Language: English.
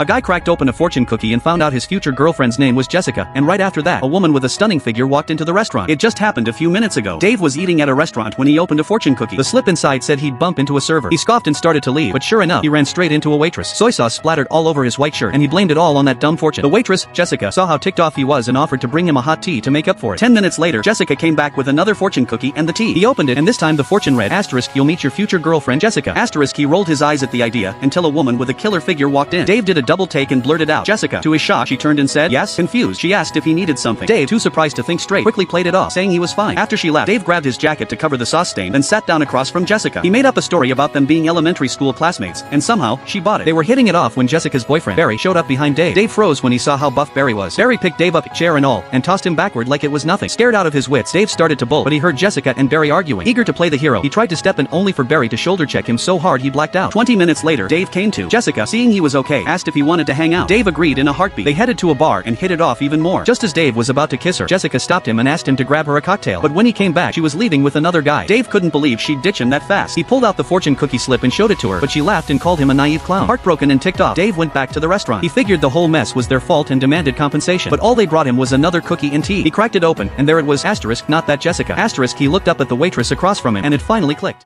A guy cracked open a fortune cookie and found out his future girlfriend's name was Jessica, and right after that, a woman with a stunning figure walked into the restaurant. It just happened a few minutes ago. Dave was eating at a restaurant when he opened a fortune cookie. The slip inside said he'd bump into a server. He scoffed and started to leave, but sure enough, he ran straight into a waitress. Soy sauce splattered all over his white shirt, and he blamed it all on that dumb fortune. The waitress, Jessica, saw how ticked off he was and offered to bring him a hot tea to make up for it. 10 minutes later, Jessica came back with another fortune cookie and the tea. He opened it, and this time the fortune read, *, you'll meet your future girlfriend Jessica. *, he rolled his eyes at the idea until a woman with a killer figure walked in. Dave did a double take and blurted out, Jessica. To his shock, she turned and said, yes. Confused, she asked if he needed something. Dave, too surprised to think straight, quickly played it off, saying he was fine. After she left, Dave grabbed his jacket to cover the sauce stain, then sat down across from Jessica. He made up a story about them being elementary school classmates, and somehow, she bought it. They were hitting it off when Jessica's boyfriend, Barry, showed up behind Dave. Dave froze when he saw how buff Barry was. Barry picked Dave up, chair and all, and tossed him backward like it was nothing. Scared out of his wits, Dave started to bolt, but he heard Jessica and Barry arguing. Eager to play the hero, he tried to step in only for Barry to shoulder check him so hard he blacked out. 20 minutes later, Dave came to. Jessica, seeing he was okay, asked if he wanted to hang out. Dave agreed in a heartbeat. They headed to a bar and hit it off even more. Just as Dave was about to kiss her, Jessica stopped him and asked him to grab her a cocktail. But when he came back, she was leaving with another guy. Dave couldn't believe she'd ditch him that fast. He pulled out the fortune cookie slip and showed it to her, but she laughed and called him a naive clown. Heartbroken and ticked off, Dave went back to the restaurant. He figured the whole mess was their fault and demanded compensation. But all they brought him was another cookie and tea. He cracked it open, and there it was, *, not that Jessica. *, he looked up at the waitress across from him, and it finally clicked.